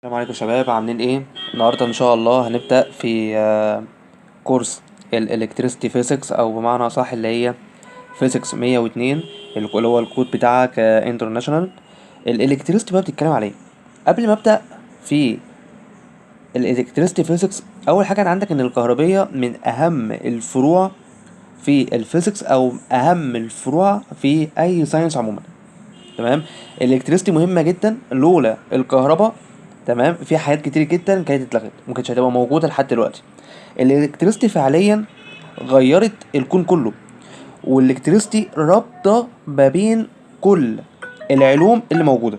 السلام عليكم شباب، عاملين ايه؟ النهارده ان شاء الله هنبدأ في كورس الالكتريستي فيزيكس، او بمعنى صح اللي هي فيزيكس 102، اللي هو الكود بتاعك انترناشونال. الالكتريستي بقى بتتكلم عليه. قبل ما ابدأ في الالكتريستي فيزيكس، اول حاجه أنا عندك ان الكهربيه من اهم الفروع في الفيزيكس، او اهم الفروع في اي ساينس عموما. تمام. الالكتريستي مهمه جدا، لولا الكهرباء تمام في حاجات كتير جدا كانت اتلغت، ما كانتش هتبقى موجوده لحد دلوقتي. الالكتريستي فعليا غيرت الكون كله، والالكتريستي رابطه ما بين كل العلوم اللي موجوده.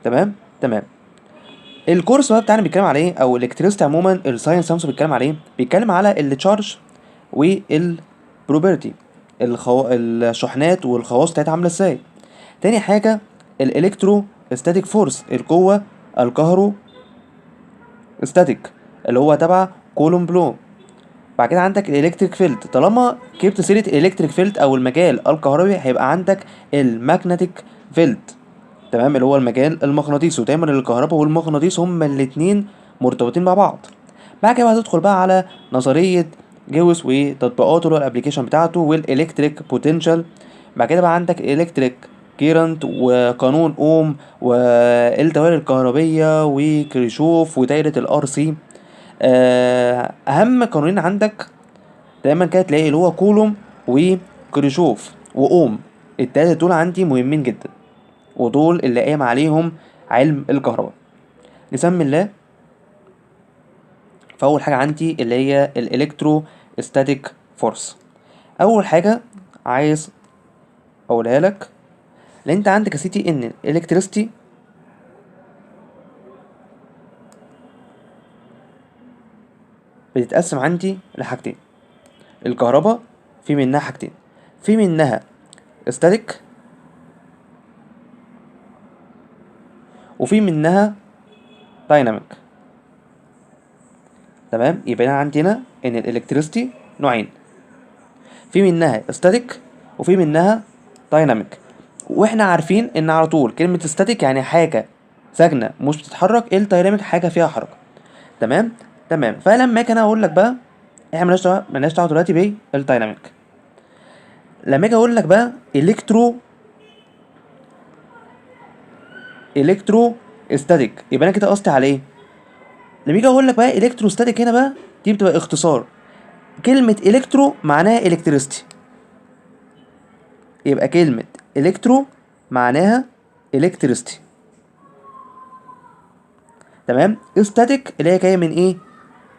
تمام تمام. الكورس بقى بتاعنا بيتكلم على ايه، او الالكتريستي عموما الساينس نفسه بيتكلم على ايه؟ بيتكلم على التشارج والبروبرتي، الشحنات والخواص بتاعتها عامله ازاي. تاني حاجة الالكترو ستاتيك فورس، القوة الكهرو ستاتيك، اللي هو تبع كولوم بلو. بعد كده عندك الالكتريك فيلد، طالما جبت سيرة الالكتريك فيلد او المجال الكهربي هيبقى عندك الماجنتيك فيلد. تمام، اللي هو المجال المغناطيسي، ودايما الكهرباء والمغناطيس هما الاتنين مرتبطين مع بعض. بعد كده هتدخل بقى على نظرية جاوس وتطبيقاته اللي هو الابليكيشن بتاعته، والالكتريك بوتنشال. بعد كده بقى عندك الكتريك كيرنت وقانون اوم والدوائر الكهربية وكريشوف ودايرة الار سي. اهم قانونين عندك دايما كده تلاقي اللي هو كولوم وكريشوف واوم. التلاتة دول عندي مهمين جدا، ودول اللي قايم عليهم علم الكهرباء. نسمي الله. فاول حاجه عندي اللي هي الالكترو ستاتيك فورس. اول حاجه عايز اقولها لك، لان انت عندك يا سيدي ان الالكتريستي بتتقسم عندي لحاجتين. الكهرباء في منها حاجتين، في منها ستاتيك وفي منها دايناميك. تمام، يبقى انا عندنا ان الالكتريستي نوعين، في منها ستاتيك وفي منها دايناميك. واحنا عارفين ان على طول كلمه ستاتيك يعني حاجه ساكنه مش بتتحرك، الدايناميك حاجه فيها حركه. تمام تمام. فلما اجي انا اقول لك بقى، احنا مالناش دعوه دلوقتي بالدايناميك. لما اجي اقول لك بقى الكترو ستاتيك، يبقى انا كده قصدي على ايه؟ لما اجي اقول لك بقى الكترو ستاتيك هنا بقى، دي بتبقى اختصار. كلمه الكترو معناها الكتريستي، يبقى كلمه الكترو معناها الكتريستي. تمام. ستاتيك اللي هي جايه من ايه؟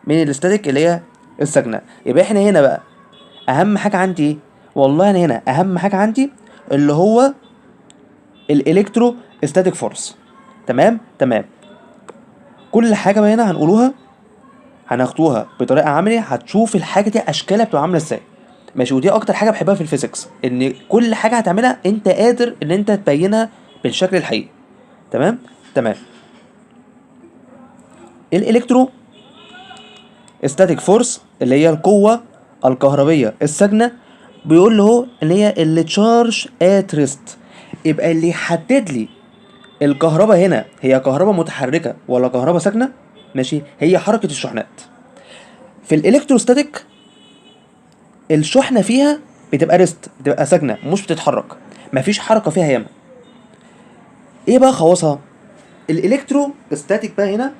من الاستاتيك اللي هي الساكنه. يبقى احنا هنا بقى اهم حاجه عندي ايه؟ والله انا هنا اهم حاجه عندي اللي هو الالكترو ستاتيك فورس. تمام تمام. كل حاجه بقى هنا هنقولوها هناخدوها بطريقه عملي، هتشوف الحاجه دي اشكالها بتبقى عامله ازاي. ماشي، ودي اكتر حاجه بحبها في الفيزيكس، ان كل حاجه هتعملها انت قادر ان انت تبينها بالشكل الحقيقي. تمام تمام. الالكترو ستاتيك فورس اللي هي القوه الكهربيه الساكنه، بيقول له ان هي اللي تشارج ات ريست. يبقى اللي يحدد لي الكهرباء هنا هي كهرباء متحركه ولا كهرباء ساكنه، ماشي، هي حركه الشحنات. في الالكتروستاتيك الشحنه فيها بتبقى ريست، بتبقى ساكنه مش بتتحرك، مفيش حركه فيها ياما. ايه بقى خواصها؟ الالكتروستاتيك بقى هنا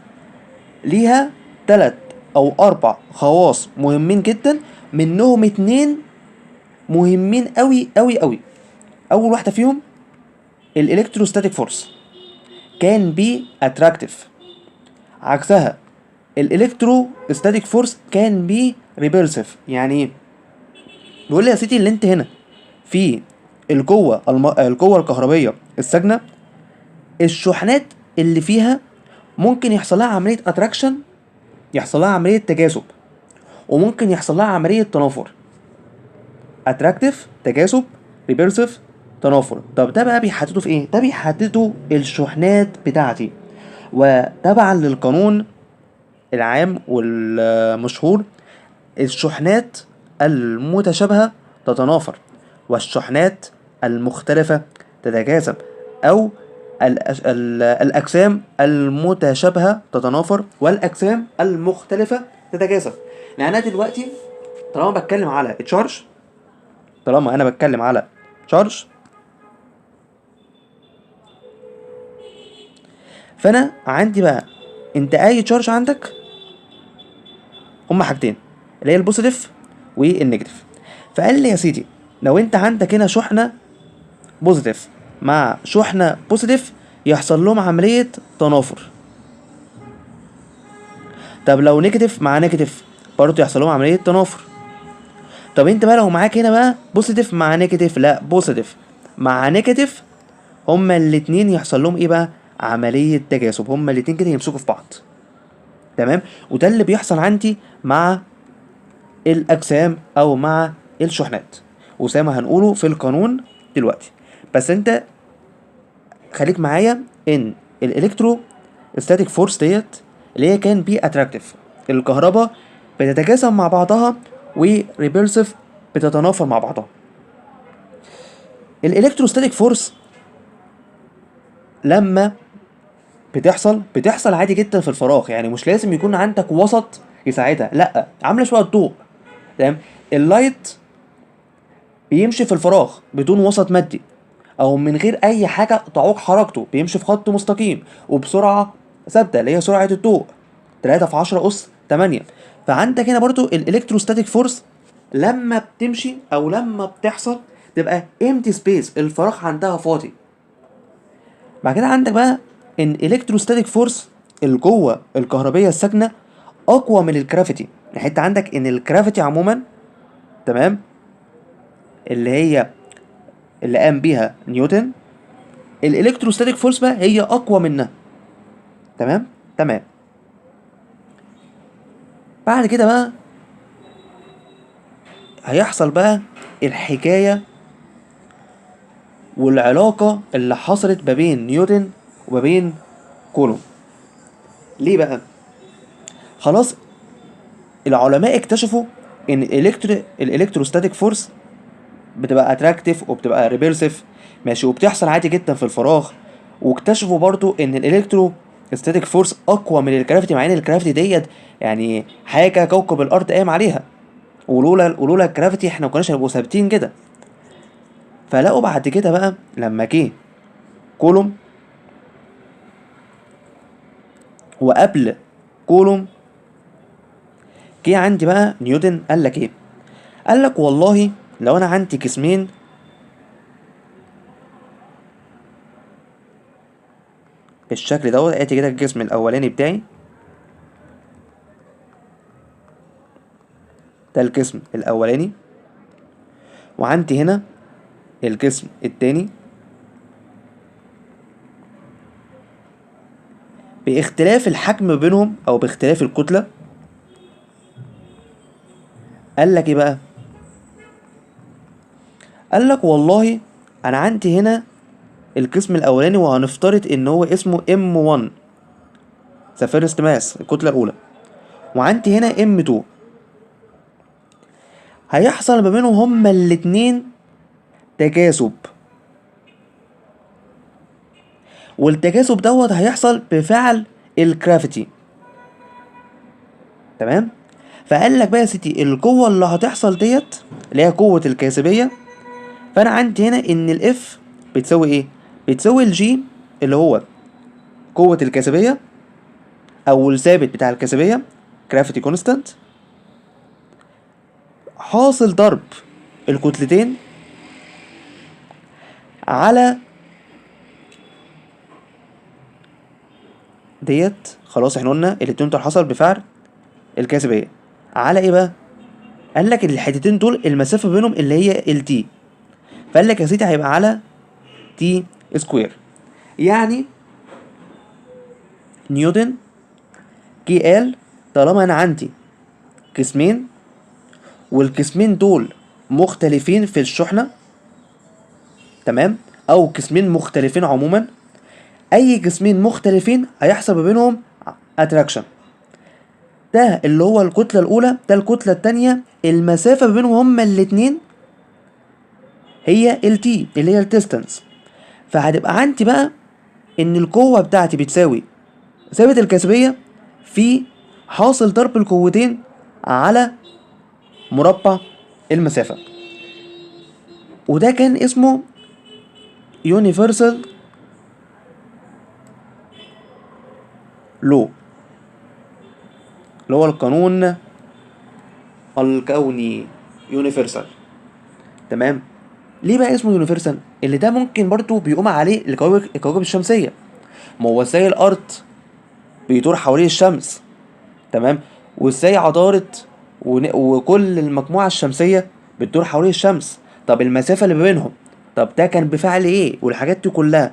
ليها 3 أو 4 خواص مهمين جدا، منهم 2 مهمين قوي قوي قوي. اول واحده فيهم الالكتروستاتيك فورس كان بي اتراكتيف، عكسها الالكتروستاتيك فورس كان بي ريبيرسيف. يعني ايه؟ بيقول لي يا سيدي اللي انت هنا في القوه الكهربيه الساكنه، الشحنات اللي فيها ممكن يحصل لها عمليه اتراكشن، يحصل لها عمليه تجاذب، وممكن يحصل لها عمليه تنافر. اتراكتيف، تجاذب، ريبيرسيف، تنافر. طب ده بقى بيحدده في ايه؟ ده بيحدده الشحنات بتاعتي. وتبعا للقانون العام والمشهور، الشحنات المتشابهة تتنافر، والشحنات المختلفة تتجاذب، أو الاجسام المتشابهه تتنافر والاجسام المختلفه تتجاذب. يعني انا دلوقتي طالما بتكلم على تشارج، طالما انا بتكلم على تشارج، فانا عندي بقى انت اي تشارج عندك هما حاجتين اللي هي البوزيتيف والنيجاتيف. فقال لي يا سيدي لو انت عندك هنا شحنه بوزيتيف مع شحنه بوزيتيف يحصل لهم عمليه تنافر. طب لو نيجاتيف مع نيجاتيف برضه يحصل لهم عمليه تنافر. طب انت بقى لو معاك هنا بقى بوزيتيف مع نيجاتيف، لا بوزيتيف مع نيجاتيف هما الاتنين يحصل لهم ايه بقى؟ عمليه تجاذب، هما الاتنين كده يمسكوا في بعض. تمام. وده اللي بيحصل عندي مع الاجسام او مع الشحنات، وزي ما هنقوله في القانون دلوقتي. بس انت خليك معايا ان الالكترو ستاتيك فورس ديت اللي هي كان بي اتراكتيف، الكهرباء بتتجاذب مع بعضها وريبلسيف بتتنافر مع بعضها. الالكتروستاتيك فورس لما بتحصل عادي جدا في الفراغ، يعني مش لازم يكون عندك وسط يساعدها، لا عامله شويه الضوء. تمام. اللايت بيمشي في الفراغ بدون وسط مادي او من غير اي حاجه تعوق حركته، بيمشي في خط مستقيم وبسرعه ثابته اللي هي سرعه الضوء 3 في 10 اس 8. فعندك هنا برضو الالكتروستاتيك فورس لما بتمشي او لما بتحصل تبقى empty space، الفراغ عندها فاضي. بعد كده عندك بقى ان الكتروستاتيك فورس القوه الكهربيه الساكنه اقوى من الجرافيتي. يعني انت عندك ان الجرافيتي عموما، تمام، اللي هي اللي قام بيها نيوتن، الالكتروستاتيك فورس بقى هي اقوى منها. تمام تمام. بعد كده بقى هيحصل بقى الحكايه والعلاقه اللي حصلت ما بين نيوتن وما بين كولوم. ليه بقى؟ خلاص العلماء اكتشفوا ان الالكتروستاتيك فورس بتبقى اتراكتيف وبتبقى ريبيلسيف، ماشي، وبتحصل عادي جدا في الفراغ. واكتشفوا برضو ان الالكتروستاتيك فورس اقوى من الجرافيتي، مع ان الجرافيتي ديت يعني حاجه كوكب الارض قايم عليها، ولولا الجرافيتي احنا ما كناش هنبقوا ثابتين كده. فلقوا بعد كده بقى لما جه كولوم، وقبل كولوم جه عندي بقى نيوتن، قال لك ايه؟ قال لك والله لو انا عندي جسمين بالشكل دوت، ادي كده الجسم الاولاني بتاعي، ده الجسم الاولاني، وعندي هنا الجسم التاني، باختلاف الحجم بينهم او باختلاف الكتلة. قال لك ايه بقى؟ قال لك والله انا عندي هنا الجسم الاولاني، وهنفترض ان هو اسمه M1 ذا فيرست ماس، الكتلة الاولى، وعندي هنا M2. هيحصل ما بينهم هما الاتنين تجاذب، والتجاذب دوت هيحصل بفعل الجرافيتي. تمام. فقال لك بقى يا سيدي القوه اللي هتحصل ديت اللي هي قوه الجاذبيه، فانا عندي هنا ان الاف بتساوي ايه؟ بتساوي الجي اللي هو قوه الجاذبيه او الثابت بتاع الجاذبيه جرافيتي كونستانت، حاصل ضرب الكتلتين على ديت. خلاص احنا قلنا الاتنين دول حصل بفعل الجاذبيه على ايه بقى؟ قال لك الحتتين دول المسافه بينهم اللي هي التي، فقال لك يا سيدي هيبقى على تي سكوير. يعني نيوتن جه قال طالما انا عندي جسمين والجسمين دول مختلفين في الشحنه، تمام، او جسمين مختلفين عموما، اي جسمين مختلفين هيحصل ما بينهم اتراكشن. ده اللي هو الكتله الاولى، ده الكتله الثانيه، المسافه ما بينهم هما الاثنين هي التي اللي هي الديستانس. فهتبقى عندي بقى ان القوة بتاعتي بتساوي ثابت الجاذبية في حاصل ضرب القوتين على مربع المسافة. وده كان اسمه يونيفرسال لو، اللي هو القانون الكوني، يونيفرسال. تمام. ليه بقى اسمه يونيفرسال؟ اللي ده ممكن برضو بيقوم عليه الكواكب الشمسية. ما هو ازاي الارض بيدور حوالين الشمس، تمام، وازاي عطارد وكل المجموعة الشمسية بتدور حوالين الشمس. طب المسافة اللي ما بينهم، طب ده كان بفعل ايه، والحاجات دي كلها.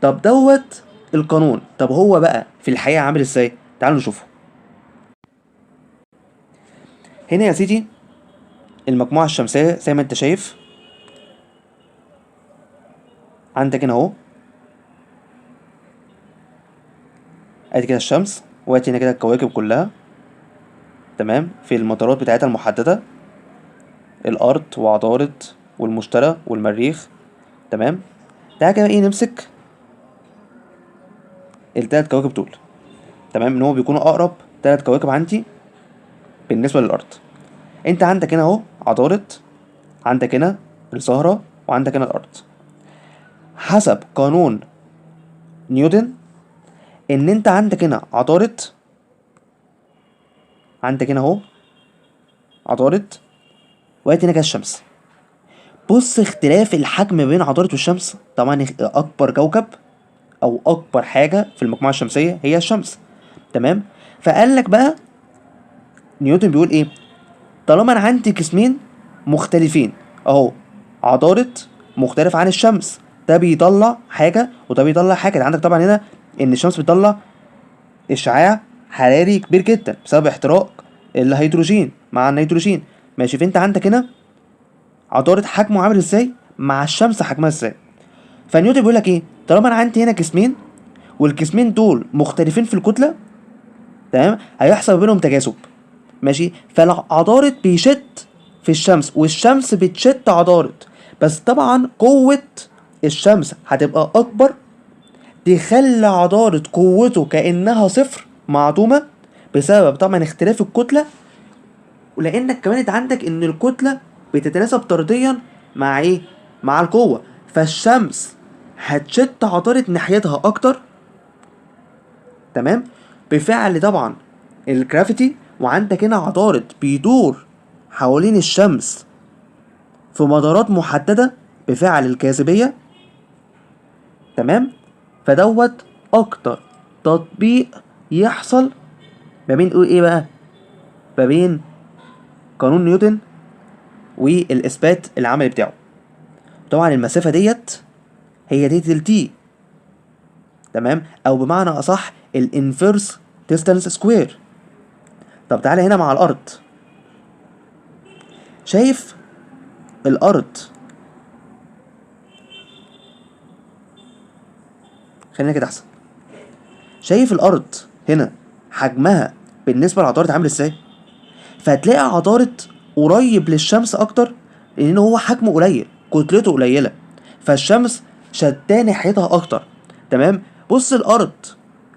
طب دوت القانون. طب هو بقى في الحقيقة عامل ازاي؟ تعالوا نشوفه. هنا يا سيدي المجموعة الشمسية زي ما انت شايف، عندك هنا اهو، ادي كده الشمس، وادي هنا كده الكواكب كلها، تمام، في المدارات بتاعتها المحددة، الارض وعطارد والمشتري والمريخ. تمام. تعالى كده ايه نمسك التلات كواكب دول. تمام، ان هو بيكونوا اقرب تلات كواكب عندي بالنسبة للارض. انت عندك هنا اهو عطارد، عندك هنا الزهرة، وعندك هنا الارض. حسب قانون نيوتن، ان انت عندك هنا عطارد، عندك هنا اهو عطارد، وادي هنا كده الشمس. بص اختلاف الحجم بين عطارد والشمس. طبعا اكبر كوكب او اكبر حاجة في المجموعة الشمسية هي الشمس. تمام. فقال لك بقى نيوتن بيقول ايه؟ طالما انا عندي جسمين مختلفين اهو، عطارد مختلف عن الشمس، ده بيطلع حاجة وده بيطلع حاجة. ده عندك طبعا هنا ان الشمس بتطلع اشعاع حراري كبير جدا بسبب احتراق الهيدروجين مع النيتروجين. ماشي. فانت عندك هنا عطارد حجمه عامل ازاي مع الشمس حجمها ازاي. فنيوتن بيقول لك ايه؟ طالما انا عندي هنا جسمين والجسمين دول مختلفين في الكتلة، تمام، هيحصل بينهم تجاذب. ماشي. فعطارد بيشد في الشمس والشمس بتشد عطارد، بس طبعا قوة الشمس هتبقى أكبر، تخلي عطارد قوته كأنها صفر معدومة بسبب طبعا اختلاف الكتلة. ولأنك كمان انت عندك إن الكتلة بتتناسب طرديا مع إيه؟ مع القوة. فالشمس هتشد عطارد ناحيتها أكتر، تمام، بفعل طبعا الجرافيتي. وعندك هنا عطارد بيدور حوالين الشمس في مدارات محددة بفعل الجاذبية. تمام. فدوت اكتر تطبيق يحصل ما بين ايه بقى، ما بين قانون نيوتن والاثبات العملي بتاعه. طبعا المسافة ديت هي دي التي، تمام، او بمعنى اصح الانفيرس ديستانس سكوير. طب تعالى هنا مع الارض. شايف الارض، خلينا كده احسن. شايف الارض هنا حجمها بالنسبه لعطارد عامل ازاي؟ فهتلاقي عطارد قريب للشمس اكتر لان هو حجمه قليل، كتلته قليله، فالشمس شداه ناحيتها اكتر. تمام. بص الارض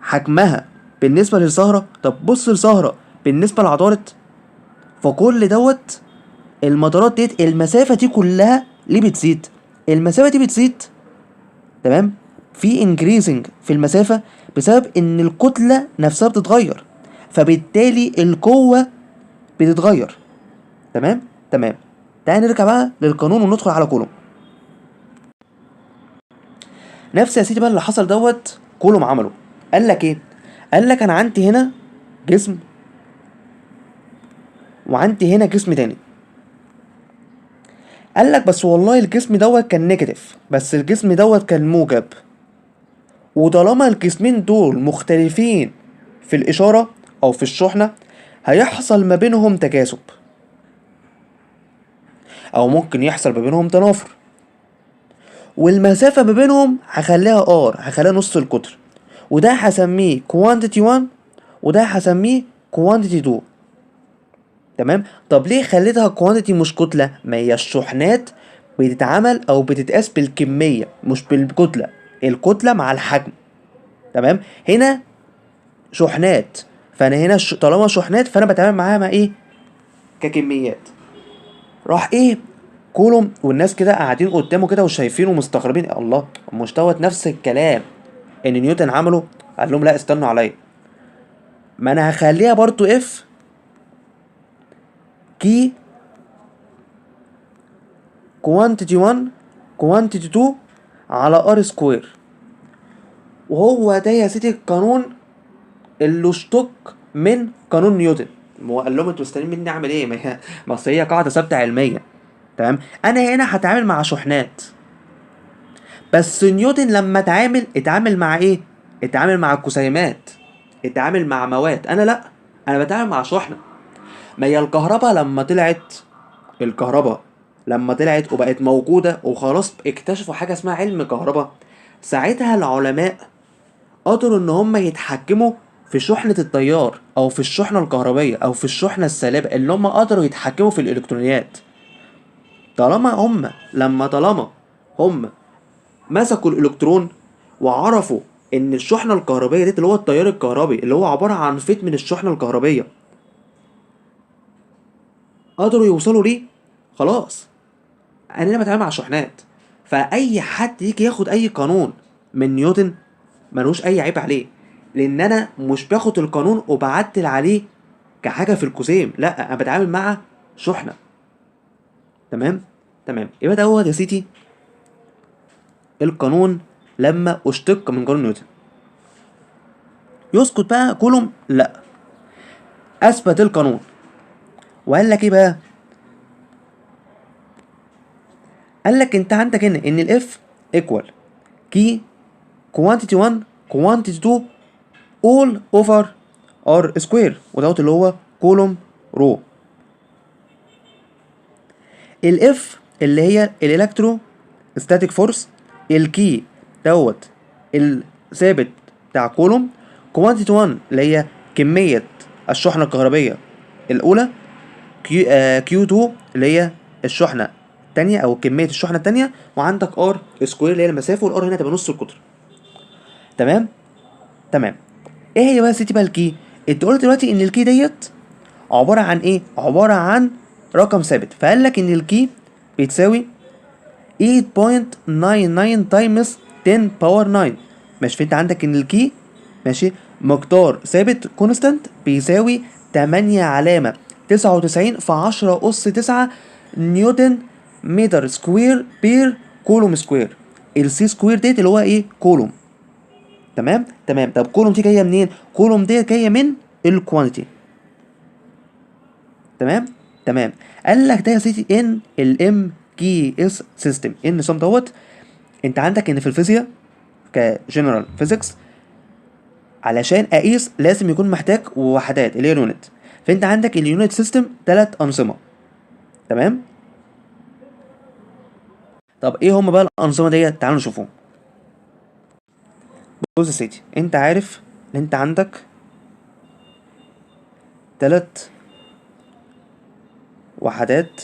حجمها بالنسبه للزهره، طب بص الزهره بالنسبه لعطارد. فكل دوت المدارات ديت المسافه دي كلها ليه بتزيد؟ المسافه دي بتزيد، تمام، في انكريزنج في المسافة بسبب ان الكتلة نفسها بتتغير، فبالتالي القوة بتتغير. تمام. تمام. تعال نرجع بقى للقانون وندخل على كولوم. نفس يا سيدي بقى اللي حصل دوت كولوم عمله. قال لك ايه؟ قال لك انا عندي هنا جسم وعندي هنا جسم تاني. قال لك بس والله الجسم دوت كان نيجاتيف بس الجسم دوت كان موجب. وطالما الجسمين دول مختلفين في الإشارة أو في الشحنة، هيحصل ما بينهم تكاثب أو ممكن يحصل ما بينهم تنافر. والمسافة ما بينهم هخليها هخليها نص القطر. وده هسميه quantity 1 وده هسميه quantity 2. تمام. طب ليه خليتها quantity مش كتلة؟ ما هي الشحنات بتتعمل أو بتتقاس بالكمية مش بالكتلة، الكتلة مع الحجم. تمام. هنا شحنات، فانا هنا طالما شحنات فانا بتعامل معاها مع ايه؟ ككميات. راح ايه كولوم والناس كده قاعدين قدامه كده وشايفينه مستغربين، الله مش دوت نفس الكلام ان نيوتن عمله؟ قال لهم لا استنوا عليا، ما انا هخليها برضو اف كي كوانتيتي 1 كوانتيتي 2 على ار سكوير. وهو ده يا سيدي القانون اللي اشتق من قانون نيوتن. هو قال لهم انتوا مستنيين مني اعمل ايه؟ ما اصل هي قاعده ثابته علميه. تمام. انا هنا هتعامل مع شحنات، بس نيوتن لما اتعامل مع ايه؟ اتعامل مع الجسيمات، اتعامل مع مواد. انا لا، انا بتعامل مع شحنه. ما هي الكهرباء لما طلعت وبقت موجوده وخلاص اكتشفوا حاجه اسمها علم كهرباء، ساعتها العلماء قدروا ان هم يتحكموا في شحنة التيار او في الشحنة الكهربية او في الشحنة السالبة، اللي هم قدروا يتحكموا في الالكترونيات. طالما هم مسكوا الالكترون وعرفوا ان الشحنة الكهربية دي اللي هو التيار الكهربي اللي هو عبارة عن فيت من الشحنة الكهربية، قدروا يوصلوا ليه. خلاص انا هنا بتعامل مع شحنات، فاي حد يجي ياخد اي قانون من نيوتن ملوش اي عيب عليه، لان انا مش باخد القانون وبعدل عليه كحاجه في القوسين، لا انا بتعامل مع شحنه. تمام. تمام. يبقى ده هو يا سيدي القانون لما اشتق من قانون نيوتن. يسقط بقى كولوم؟ لا، اثبت القانون وقال لك ايه بقى؟ قال لك انت عندك هنا ان الاف ايكوال كي كوانتيتي 1 كوانتيتي 2 all over r سكوير، ودوت اللي هو كولوم رو. الاف اللي هي الالكترو ستاتيك فورس، الكي دوت الثابت بتاع كولوم، كوانتيتي 1 اللي هي كمية الشحنة الكهربية الأولى، كيو 2 اللي هي الشحنة التانية أو كمية الشحنة التانية، وعندك ار سكوير اللي هي المسافة، والار هنا تبقى نص القطر. تمام. تمام. ايه هي بقى ستي بقى الكي؟ انت قلت دلوقتي ان الكي ديت عبارة عن ايه؟ عبارة عن رقم ثابت، فقال لك ان الكي بيتساوي 8.99 تايمز 10 باور 9. ماشي، فانت عندك ان الكي ماشي مقدار ثابت كونستانت بيساوي 8 علامة 99 في 10 أس 9 نيوتن متر سكوير بير كولوم سكوير. السي سكوير ديت اللي هو ايه؟ كولوم. تمام. تمام. طب كولوم دي جايه منين؟ كولوم دي جايه من الكوانتيتي. تمام. تمام. قال لك ده يا سيدي ان الام كي اس سيستم ان صم دوت. انت عندك ان في الفيزياء كجنرال فيزيكس علشان اقيس لازم يكون محتاج وحدات اللي هي اليونت، فانت عندك اليونت سيستم 3 انظمه. تمام. طب ايه هم بقى الانظمه ديت؟ تعالوا نشوفهم. بص يا سيدي، انت عارف ان انت عندك 3 وحدات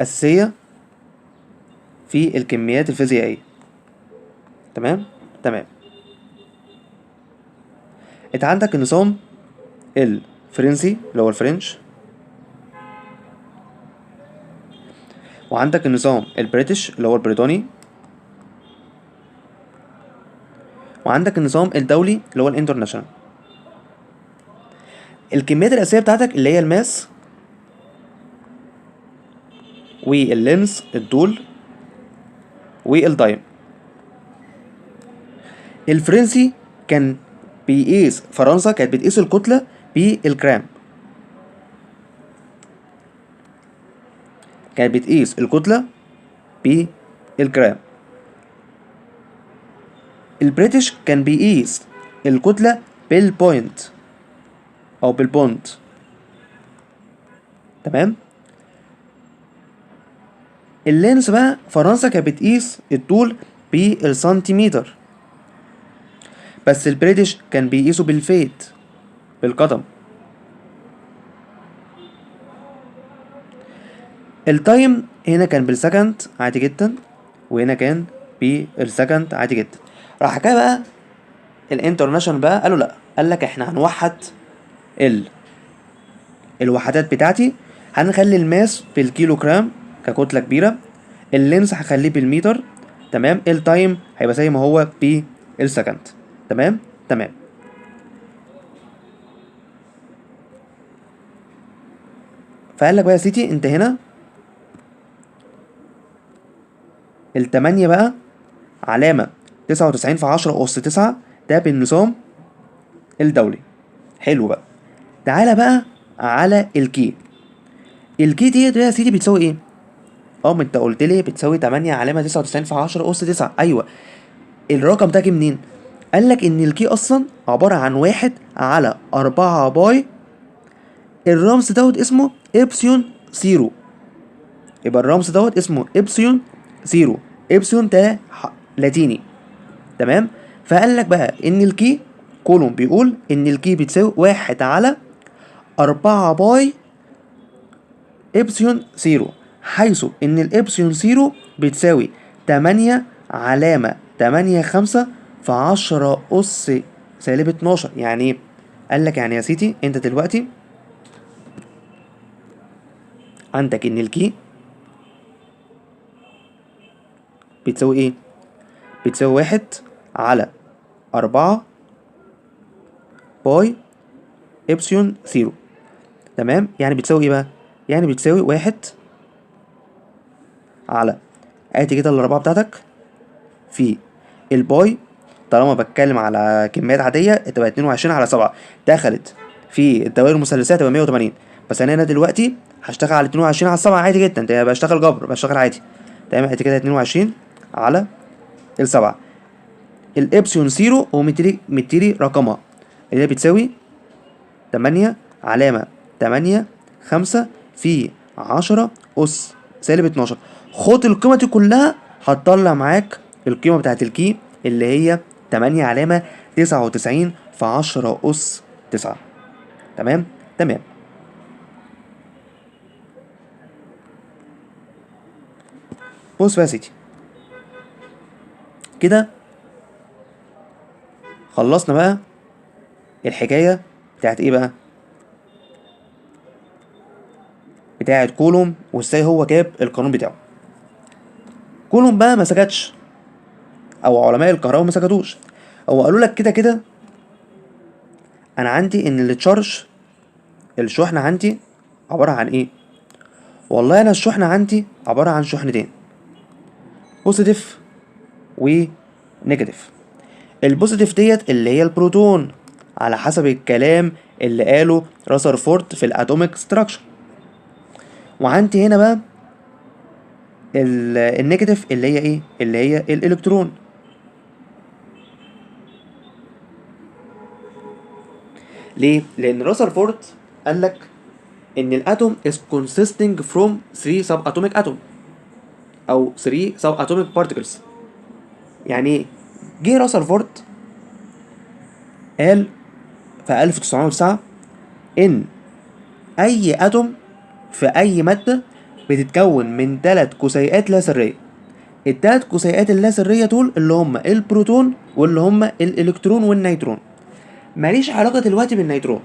اساسيه في الكميات الفيزيائيه. تمام. تمام. انت عندك النظام الفرنسي اللي هو الفرنش، وعندك النظام البريتش اللي هو البريطاني، وعندك النظام الدولي اللي هو الانترناشونال. الكميات الاساسيه بتاعتك اللي هي الماس واللينس الطول والتايم. الفرنسي كان بيقيس، فرنسا كانت بتقيس الكتله بالجرام، كانت بتقيس الكتله بالجرام. البريتش كان بيقيس الكتله بالبوينت او بالبوند. تمام. اللينس بقى فرنسا كانت بتقيس الطول بالسنتيمتر، بس البريتش كان بيقيسوا بالفيت بالقدم. التايم هنا كان بالسكند عادي جدا، وهنا كان بالسكند عادي جدا. راح جاي بقى الانترناشونال بقى قالوا لا، قال لك احنا هنوحد الوحدات بتاعتي، هنخلي الماس بالكيلو جرام ككتله كبيره، اللينس هخليه بالمتر، تمام، التايم هيبقى زي ما هو بالسكند. تمام تمام. فقال لك بقى يا سيدي انت هنا التمانية بقى علامة 99 في 10 أس 9، ده بالنظام الدولي. حلو بقى. تعالى بقى على الكي. الكي دي يا سيدي بتساوي ايه؟ ما انت قلت لي بتساوي 8 علامة 99 في 10 أس 9. ايوه. الرقم ده جه منين؟ قال لك ان الكي اصلا عبارة عن 1/4 باي، الرمز دوت اسمه إبسيون زيرو. يبقى الرمز دوت اسمه إبسيون زيرو. إبسيون ده لاتيني. تمام. فقال لك بقى ان الكي كولوم بيقول ان الكي بتساوي 1/4 باي إبسيون زيرو، حيث ان الإبسيون زيرو بتساوي 8 علامة 8/5 في 10 أس -12. يعني ايه؟ قال لك يعني يا سيدي انت دلوقتي عندك ان الكي بتساوي ايه؟ بتساوي 1/4 باي إبسيون زيرو. تمام. يعني بتساوي ايه بقى؟ يعني بتساوي 1 على ادي كده الاربعه بتاعتك في الباي، طالما بتكلم على كميات عاديه تبقى 22/7، دخلت في الدوائر المثلثات تبقى 180. بس انا دلوقتي هشتغل على 22/7 عادي جدا، ده بشتغل جبر، بشتغل عادي. تمام. ادي كده 22/7. الابسيون زيرو هو مديلي رقمها اللي هي بتساوي 8 علامة 8/5 في 10 أس -12. خد القيمة دي كلها هتطلع معاك القيمة بتاعت الكي اللي هي 8 علامة 99/10 أس 9. تمام تمام. بص بقى يا سيدي، كده خلصنا بقى الحكاية بتاعت ايه بقى؟ بتاعت كولوم وازاي هو جاب القانون بتاعه. كولوم بقى ما سكتش، او علماء الكهرباء ما سكتوش، هو قالوا لك كده كده انا عندي ان التشارج، الشحنة عندي عبارة عن ايه؟ والله انا الشحنة عندي عبارة عن شحنتين، بوزيتيف ونيجاتيف. البوزيتيف ديت اللي هي البروتون، على حسب الكلام اللي قاله راسرفورد في الاتوميك ستراكشر. وعندي هنا بقى النيجاتيف اللي هي ايه؟ اللي هي الالكترون. ليه؟ لان راسرفورد قال لك ان الاتوم is consisting from 3 subatomic atom او 3 subatomic particles. يعني ايه؟ جه راسرفورد قال في 1909 ان اي اتوم في اي ماده بتتكون من 3 جزيئات لا سريه. التلات جزيئات اللا سريه دول اللي هم البروتون واللي هم الالكترون والنيترون. ماليش علاقه دلوقتي بالنيترون،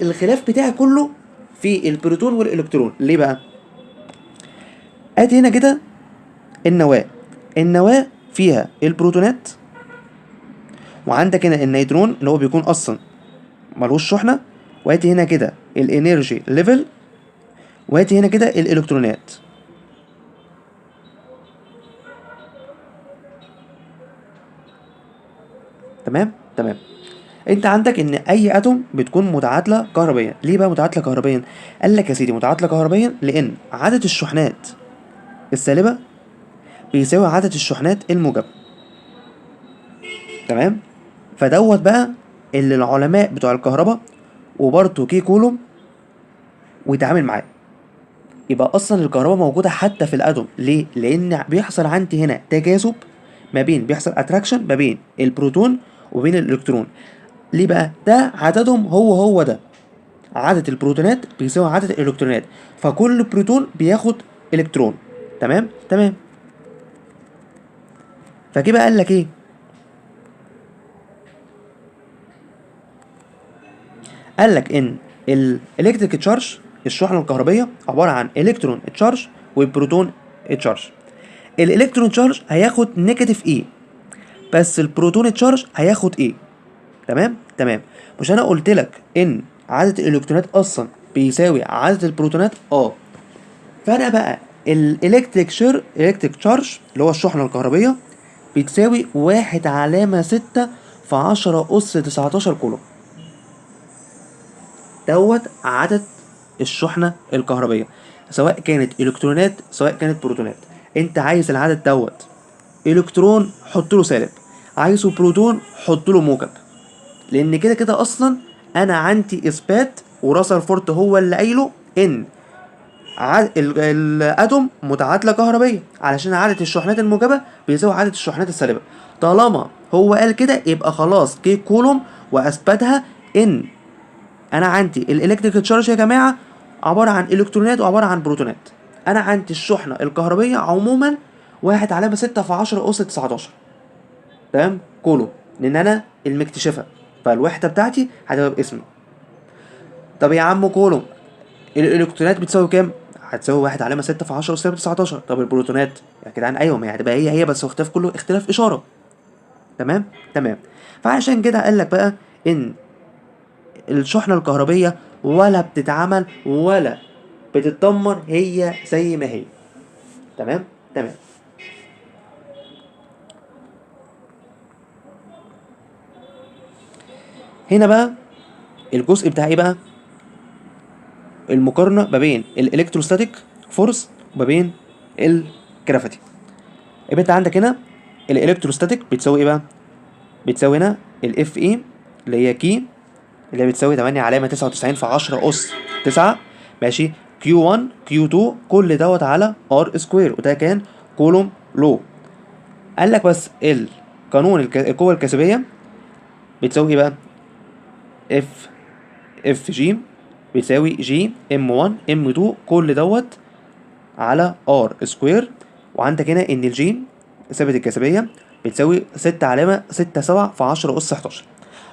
الخلاف بتاعي كله في البروتون والالكترون. ليه بقى؟ ادي هنا كده النواه فيها البروتونات، وعندك هنا النيترون اللي هو بيكون اصلا ملوش شحنه، وادي هنا كده الانرجي ليفل، وادي هنا كده الالكترونات. تمام تمام. انت عندك ان اي اتوم بتكون متعادله كهربيا. ليه بقى متعادله كهربيا؟ قال لك يا سيدي متعادله كهربيا لان عدد الشحنات السالبه بيساوي عدد الشحنات الموجبه. تمام. فدوت بقى اللي العلماء بتوع الكهرباء وبرضه كي كولوم ويتعامل معاه. يبقى اصلا الكهرباء موجوده حتى في الاتوم. ليه؟ لان بيحصل عندي هنا تجاذب ما بين، بيحصل اتراكشن ما بين البروتون وبين الالكترون. ليه بقى؟ ده عددهم هو ده، عدد البروتونات بيساوي عدد الالكترونات، فكل بروتون بياخد الكترون. تمام تمام. فجه بقى قال لك ايه؟ قال لك ان الالكتريك تشارج، الشحنه الكهربيه، عباره عن الكترون تشارج وبروتون تشارج. الالكترون تشارج هياخد نيجاتيف ايه، بس البروتون تشارج هياخد ايه. تمام تمام. مش انا قلت لك ان عدد الالكترونات اصلا بيساوي عدد البروتونات؟ فانا بقى الالكتريك تشارج اللي هو الشحنه الكهربيه بتساوي 1/6 في 10 أس 19 كولوم. دوت عدد الشحنة الكهربية، سواء كانت إلكترونات سواء كانت بروتونات. أنت عايز العدد دوت إلكترون حط له سالب، عايزه بروتون حط له موجب، لأن كده كده أصلا أنا عندي إثبات وراسرفورد هو اللي قايله إن الاتوم متعادله كهربيه، علشان عدد الشحنات الموجبه بيساوي عدد الشحنات السالبه. طالما هو قال كده يبقى خلاص كي كولوم، واثبتها ان انا عندي الالكتريك تشارج يا جماعه عباره عن الكترونات وعباره عن بروتونات. انا عندي الشحنه الكهربيه عموما 1/6 في 10 اس 19. تمام كولوم، لان انا المكتشفه، فالوحده بتاعتي هتبقى باسمي. طب يا عم كولوم، الالكترونات بتساوي كام؟ هتساوي 1/6 في 10 أس 19. طب البروتونات يا جدعان ايوه، ما هي هتبقى هي بس اختلاف، كله اختلاف اشاره. تمام تمام. فعشان كده قال لك بقى ان الشحنه الكهربيه ولا بتتعمل ولا بتتدمر، هي زي ما هي. تمام تمام. هنا بقى الجزء بتاع ايه بقى؟ المقارنه ما بين الالكتروستاتيك فورس وما بين الجرافيتي. يبقى انت عندك هنا الالكتروستاتيك بتساوي ايه بقى؟ بتساوي هنا الاف اي اللي هي كي، اللي هي بتساوي 8 علامه 99 في 10 اس 9. ماشي. كيو 1 كيو 2 كل دوت على ار سكوير، وده كان كولوم لو. قال لك بس القانون القوه الكاسبيه بتساوي ايه بقى؟ اف جي بتساوي جي ام 1 ام 2 كل دوت على ار سكوير. وعندك هنا ان الجي ثابت الجاذبيه بتساوي 6 علامه 6 7 في 10 اس 11.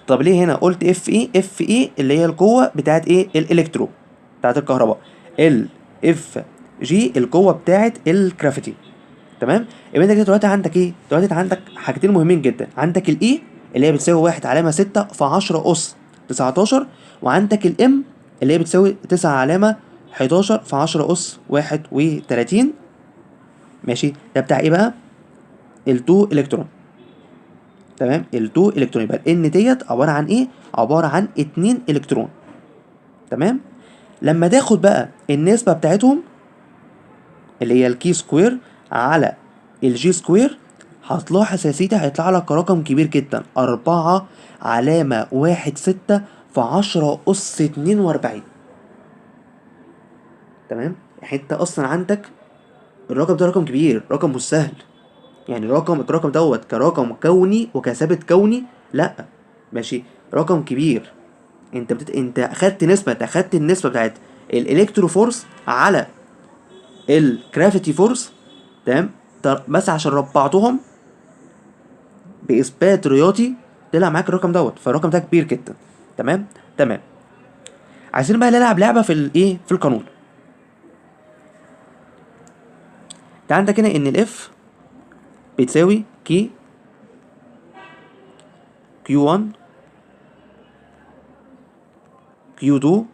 طب ليه هنا قلت اف اي؟ اف اي اللي هي القوه بتاعت ايه؟ الالكترو بتاعت الكهرباء. ال اف جي القوه بتاعت الجرافيتي. تمام. يبقى انت كده دلوقتي عندك ايه؟ دلوقتي عندك حاجتين مهمين جدا، عندك الاي اللي هي بتساوي 1 علامه 6 في 10 اس 19، وعندك الام اللي هي بتساوي 9 علامه 11 في 10 اس 31. ماشي. ده بتاع ايه بقى؟ ال2 الكترون. تمام. ال2 الكترون، يبقى ان ديت عباره عن ايه؟ عباره عن 2 الكترون. تمام. لما تاخد بقى النسبه بتاعتهم اللي هي الكي سكوير على الجي سكوير، هتلاحظ يا سيدي هيطلع لك رقم كبير جدا، 4 علامة 1/6 في 10 أس 42. تمام. يعني انت اصلا عندك الرقم ده رقم كبير، رقم مش سهل. يعني الرقم دوت كرقم كوني وكثابت كوني، لا ماشي، رقم كبير. انت اخدت النسبة بتاعت الالكترو فورس على الجرافيتي فورس. تمام. بس عشان ربعتهم باثبات رياضي طلع معاك الرقم دوت، فالرقم ده كبير جدا. تمام تمام. عايزين بقى نلعب لعبه في الايه، في القانون. انت عندك هنا ان الاف بتساوي كي كيو 1 كيو 2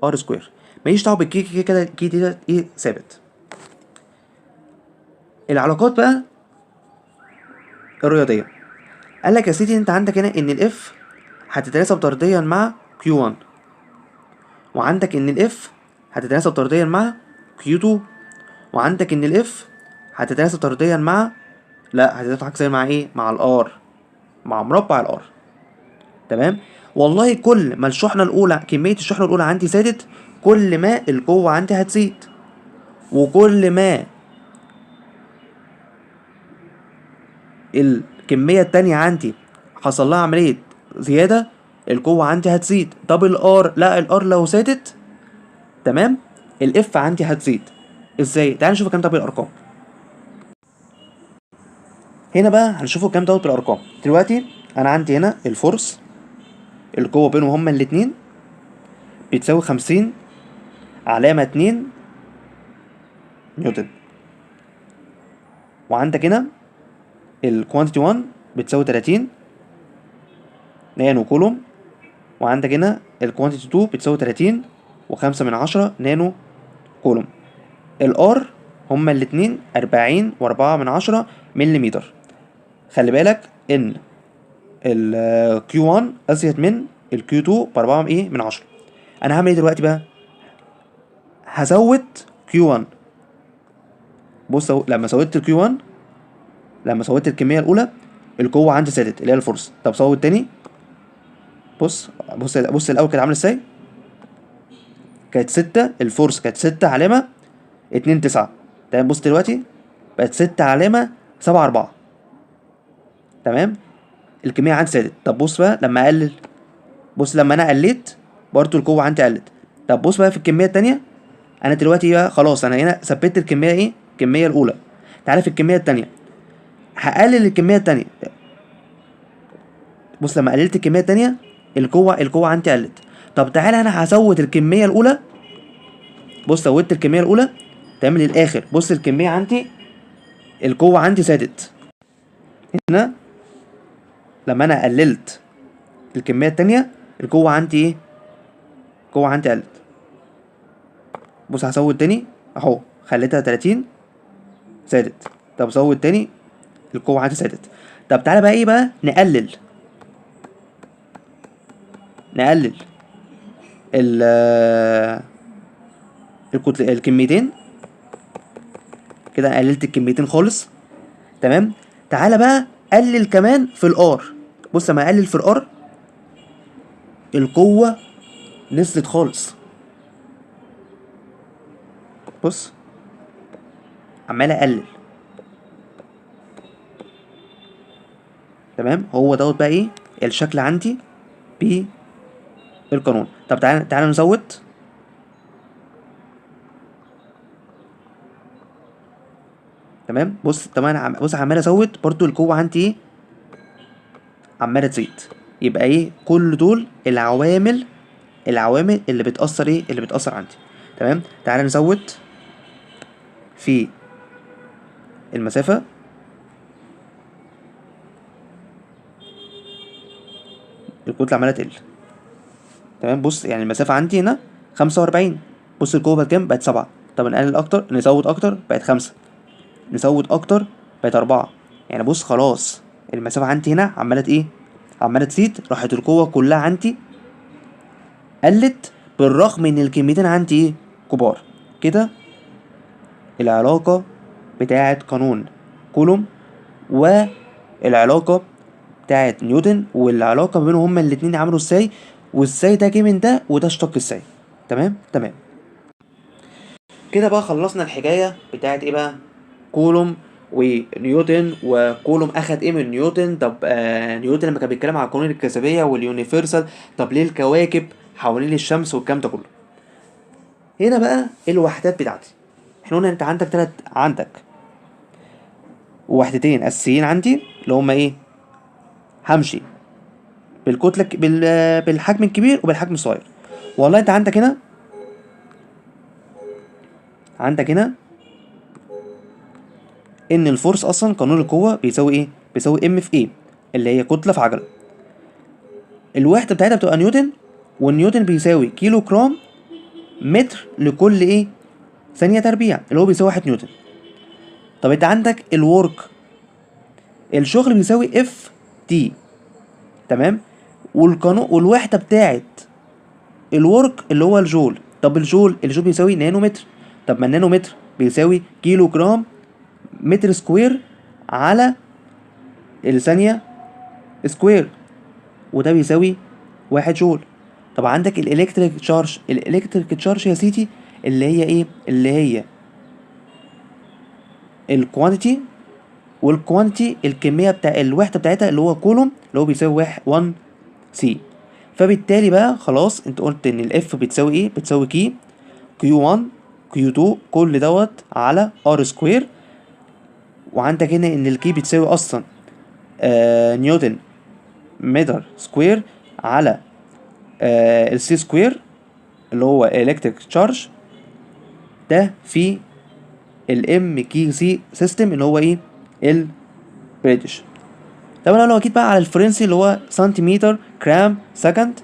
ار سكوير. ماليش دعوه بالكي، كده كي دي ايه ثابت. العلاقات بقى الرياضيه، قال لك يا سيدي انت عندك هنا ان الاف هتتناسب طرديا مع كيو 1، وعندك ان الاف هتتناسب طرديا مع كيو 2، وعندك ان الاف هتتناسب طرديا مع، لا هتتناسب عكسيا مع ايه؟ مع الار، مع مربع الار. تمام. والله كل ما الشحنه الاولى، كميه الشحنه الاولى عندي زادت، كل ما القوه عندي هتزيد، وكل ما الكميه التانية عندي حصل لها عمليه زياده، القوه عندي هتزيد. طب الار، لا الار لو زادت، تمام، الاف عندي هتزيد. ازاي؟ تعال نشوف الكلام ده بالارقام. هنا بقى هنشوفوا الكلام دوت بالارقام. دلوقتي انا عندي هنا الفورس القوة بينهم هما الاتنين بتساوي 50 علامة 2 نيوتن، وعندك هنا الكوانتيتي 1 بتساوي 30 نانو كولوم، وعندك هنا الكوانتيتي 2 بتساوي 30 و5 من 10 نانو كولوم. الار هما الاتنين 40 و4 من 10 مليمتر. خلي بالك ان ال Q1 ازيد من ال Q2 ب4 ايه من 10. انا هعمل ايه دلوقتي بقى؟ هزود Q1. بص اهو، لما زودت ال Q1، لما زودت الكميه الاولى القوه عندي زادت اللي هي الفورس. طب زود تاني، بص الاول كانت عامله ازاي؟ كانت 6، الفورس كانت 6 علامه 2 9. تمام، بص دلوقتي بقت 6 علامه 7 4. تمام، الكميه عندي زادت. طب بص بقى لما اقلل، بص لما انا قليت برضو القوه عندي قلت. طب بص بقى في الكميه التانيه، انا دلوقتي بقى خلاص انا هنا ثبت الكميه ايه، الكميه الاولى. تعالى في الكميه التانيه هقلل الكميه التانيه. بص لما قللت الكميه التانيه القوه عندي قلت. طب تعالى انا هزود الكميه الاولى. بص زودت الكميه الاولى تعمل للاخر، بص الكميه عندي القوه عندي زادت. هنا لما انا قللت الكميه التانيه القوه عندي ايه، القوه عندي قلت. بص هزود تاني اهو، خليتها 30 زادت. طب زود تاني القوه عندي زادت. طب تعالى بقى ايه بقى، نقلل ال الكميتين كده. أنا قللت الكميتين خالص. تمام، تعالى بقى قلل كمان في الار. بص لما اقلل في الار القوه نزلت خالص. بص عمال اقلل. تمام، هو دوت بقى ايه الشكل عندي بالقانون. طب تعالى نزود. تمام، بص طبعا بص عمال ازود برضو القوه عندي ايه، عماله تزيد. يبقى ايه كل دول العوامل اللي بتاثر ايه، اللي بتاثر عندي. تمام، تعالى نزود في المسافه. الكتله عماله تقل. تمام، بص يعني المسافه عندي هنا 45. بص القوه بقت كام، بقت 7. طب نقلل اكتر، نزود اكتر، بقت 5. نزود اكتر بقت 4. يعني بص خلاص المسافه عندي هنا عماله ايه، عماله تزيد. راحت القوه كلها عندي قلت بالرغم ان الكميتين عندي ايه، كبار. كده العلاقه بتاعه قانون كولوم والعلاقه بتاعه نيوتن، والعلاقه ما بينهم هما الاتنين عملوا ازاي، وازاي ده جه من ده وده اشتق ازاي. تمام. كده بقى خلصنا الحكايه بتاعه ايه بقى، كولوم ونيوتن. وكولوم اخد ايه من نيوتن. طب نيوتن لما كان بيتكلم على قانون الجاذبيه واليونيفرسال، طب ليه الكواكب حوالين الشمس والكلام ده كله. هنا بقى الوحدات بتاعتي. احنا قلنا انت عندك وحدتين اساسيين عندي اللي هما ايه، همشي بالكتله بالحجم الكبير وبالحجم الصغير. والله انت عندك هنا ان الفورس اصلا قانون القوه بيساوي ايه، بيساوي ام في ايه اللي هي كتله في عجله. الوحده بتاعتها بتبقى نيوتن، والنيوتن بيساوي كيلو جرام متر لكل ايه، ثانيه تربيع، اللي هو بيساوي 1 نيوتن. طب انت عندك الورك، الشغل بيساوي اف تي. تمام، والقانون والوحده بتاعت الورك اللي هو الجول. طب الجول بيساوي نانو متر. طب ما النانو متر بيساوي كيلو جرام متر سكوير على الثانيه سكوير، وده بيساوي 1 جول. طب عندك الالكتريك تشارج يا سيتي اللي هي ايه، اللي هي الكوانتيتي، والكوانتيتي الكميه بتاع الوحده بتاعتها اللي هو كولوم اللي هو بيساوي 1 سي. فبالتالي بقى خلاص انت قلت ان الاف بتساوي ايه، بتساوي كيو 1 كيو 2 كل دوت على ار سكوير وعندك هنا ان الكي بتساوي اصلا نيوتن متر سكوير على السي سكوير اللي هو الكتريك تشارج، ده في الام كي سي سيستم اللي هو ايه البريتش. طب انا لو اكيد بقى على الفرنسي اللي هو سنتيمتر جرام سكند،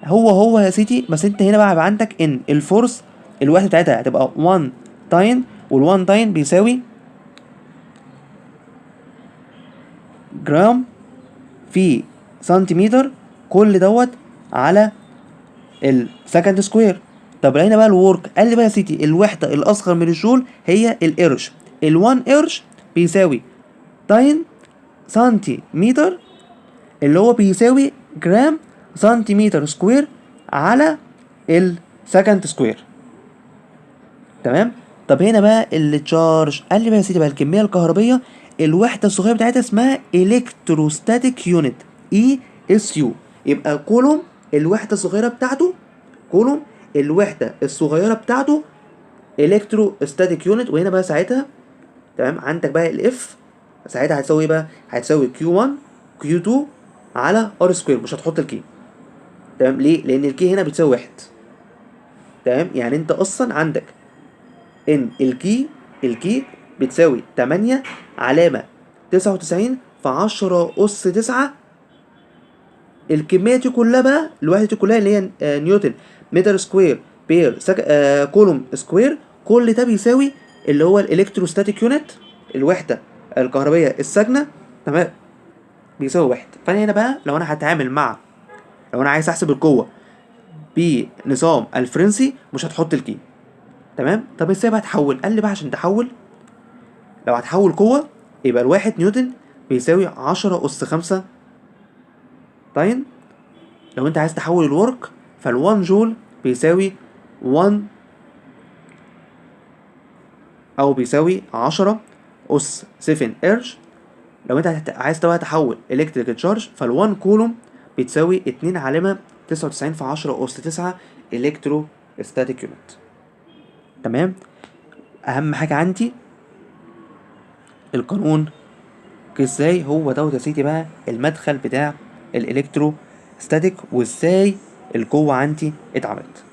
هو يا سيدي، بس انت هنا بقى عندك ان الفورس الوحده بتاعتها هتبقى 1 تاين، وال1 تاين بيساوي جرام في سنتيمتر، كل دوت على السكند سكوير. طب لقينا بقى الورك، قال لي بقى يا سيدي الوحده الاصغر من الجول هي القرش، ال1 قرش بيساوي تاين سنتيمتر اللي هو بيساوي جرام سنتيمتر سكوير على السكند سكوير. تمام. طب هنا بقى التشارج، قال لي بقى يا سيدي بقى الكميه الكهربيه الوحده الصغيره بتاعتها اسمها الكتروستاتيك يونت، اي اس يو. يبقى كولوم الوحده الصغيره بتاعته، كولوم الوحده الصغيره بتاعته الكتروستاتيك يونت. وهنا بقى ساعتها تمام عندك بقى الاف ساعتها هتساوي ايه بقى؟ هتساوي كيو 1 كيو 2 على ار سكوير، مش هتحط الكي. تمام. ليه؟ لان الكي هنا بتساوي واحد. تمام. يعني انت اصلا عندك ان الكي بتساوي 8 علامة 99 في 10 أس 9. الكمية دي كلها بقى الوحدة دي كلها اللي هي نيوتن متر سكوير بير كولوم سكوير، كل ده بيساوي اللي هو الالكتروستاتيك يونت الوحدة الكهربية الساكنة. تمام. بيساوي واحد. فانا هنا بقى لو انا هتعامل مع، لو انا عايز احسب القوة بنظام الفرنسي مش هتحط الكي. تمام. طب ازاي بقى تحول؟ قال لي بقى عشان تحول، لو هتحول قوة يبقى الواحد نيوتن بيساوي 10 أس 5 تاين. لو انت عايز تحول الورك فال1 جول بيساوي 1 أو بيساوي 10 أس 7 إرش. لو انت عايز بقى تحول إلكتريك تشارج فال1 كولوم بتساوي 2 علامة 99 في 10 أس 9 إلكترو ستاتيك يونت. تمام. أهم حاجة عندي القانون ازاي هو دوت يا سيدي بقى المدخل بتاع الالكترو ستاتيك، وازاي القوة عندي اتعملت.